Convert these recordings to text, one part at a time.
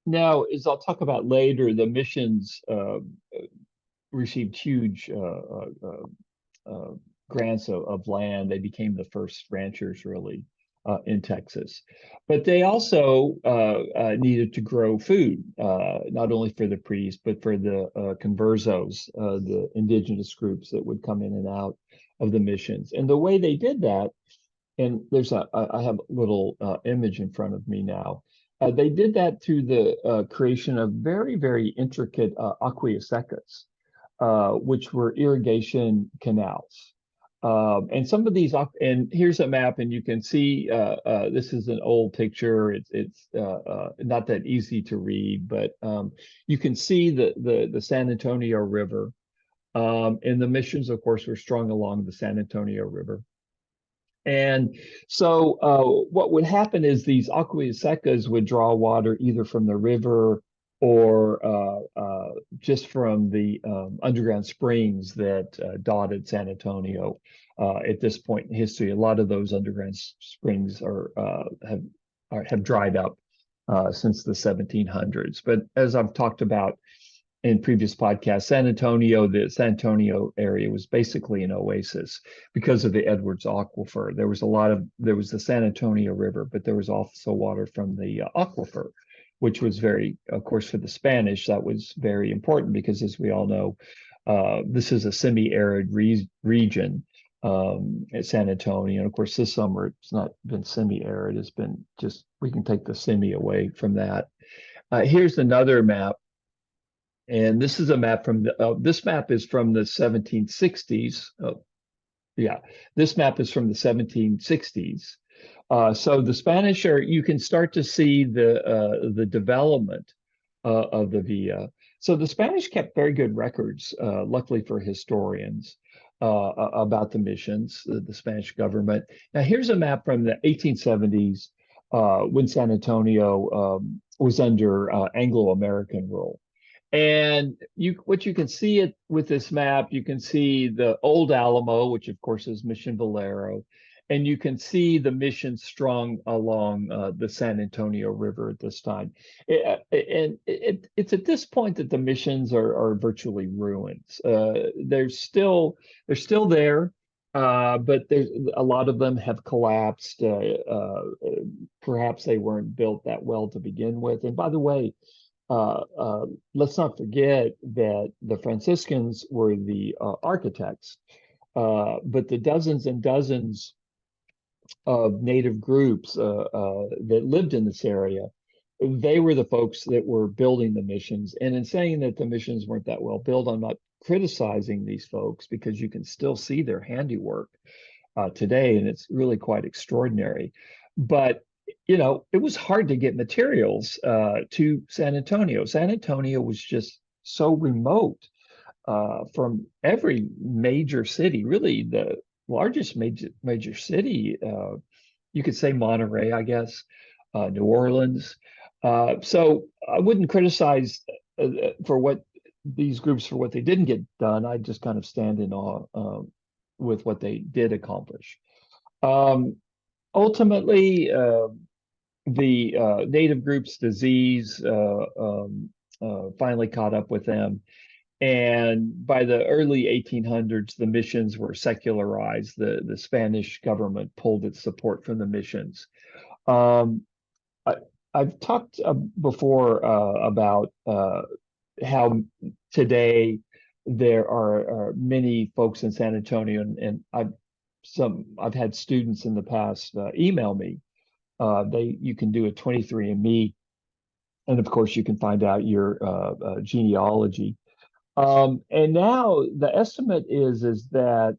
Now, as I'll talk about later, the missions received huge uh, grants of land. They became the first ranchers, really, in Texas. But they also needed to grow food, not only for the priests, but for the conversos, the indigenous groups that would come in and out of the missions. And the way they did that, and I have a little image in front of me now. They did that through the creation of very, very intricate aqueosecas, which were irrigation canals. And some of these, and here's a map, and you can see this is an old picture. It's not that easy to read, but you can see the San Antonio River, and the missions, of course, were strung along the San Antonio River. And so what would happen is these aqueosecas would draw water either from the river or just from the underground springs that dotted San Antonio. At this point in history, a lot of those underground springs have dried up since the 1700s. But as I've talked about in previous podcasts, the San Antonio area was basically an oasis because of the Edwards Aquifer. There was the San Antonio River, but there was also water from the aquifer, which was of course, for the Spanish, that was very important because, as we all know, this is a semi-arid region at San Antonio. And of course, this summer, it's not been semi-arid. It's been we can take the semi away from that. Here's another map. And this is a map this map is from the 1760s. Oh, yeah, this map is from the 1760s. So the Spanish you can start to see the development of the villa. So the Spanish kept very good records, luckily for historians, about the missions, the Spanish government. Now here's a map from the 1870s when San Antonio was under Anglo-American rule. And what you can see with this map, you can see the old Alamo, which of course is Mission Valero, and you can see the mission strung along the San Antonio River at this time. It's at this point that the missions are virtually ruins. They're still there, but there's a lot of them have collapsed. Perhaps they weren't built that well to begin with. And by the way, let's not forget that the Franciscans were the architects, but the dozens and dozens of native groups that lived in this area, they were the folks that were building the missions. And in saying that the missions weren't that well built, I'm not criticizing these folks because you can still see their handiwork today, and it's really quite extraordinary. But it was hard to get materials to San Antonio. San Antonio was just so remote from every major city. Really, the largest major city, you could say Monterey, I guess, New Orleans. So I wouldn't criticize for what these groups for what they didn't get done. I just kind of stand in awe with what they did accomplish. Ultimately, the native groups' disease finally caught up with them. And by the early 1800s, the missions were secularized. The Spanish government pulled its support from the missions. I've talked before about how today there are many folks in San Antonio, and I've had students in the past email me. You can do a 23andMe, and of course you can find out your genealogy. And now the estimate is that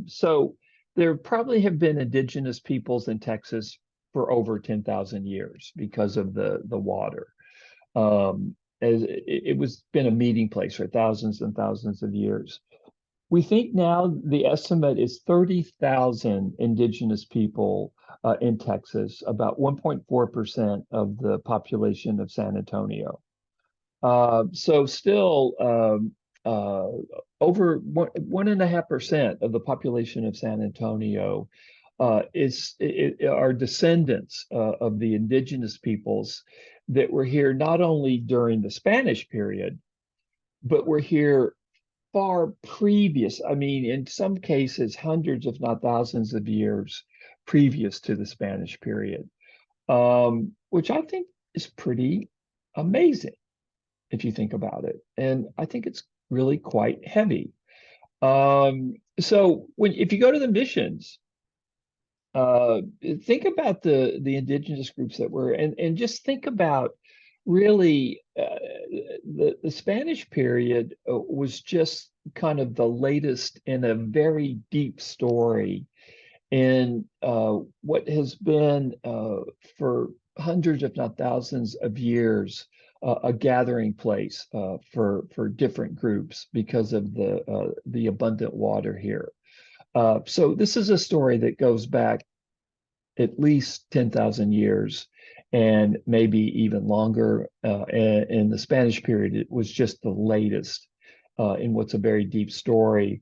so there probably have been indigenous peoples in Texas for over 10,000 years because of the water. As it was been a meeting place for thousands and thousands of years. We think now the estimate is 30,000 indigenous people in Texas, about 1.4% of the population of San Antonio. So still over 1.5% of the population of San Antonio are descendants of the indigenous peoples that were here not only during the Spanish period, but were here far previous. I mean, in some cases, hundreds, if not thousands of years previous to the Spanish period, which I think is pretty amazing if you think about it. And I think it's really quite heavy. So if you go to the missions, uh, think about the indigenous groups that were, and just think about really the Spanish period was just kind of the latest in a very deep story in what has been for hundreds, if not thousands of years, a gathering place for different groups because of the abundant water here. So this is a story that goes back at least 10,000 years and maybe even longer. In the Spanish period, it was just the latest in what's a very deep story.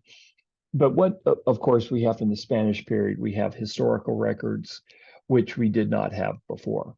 But what, of course, we have in the Spanish period, we have historical records, which we did not have before.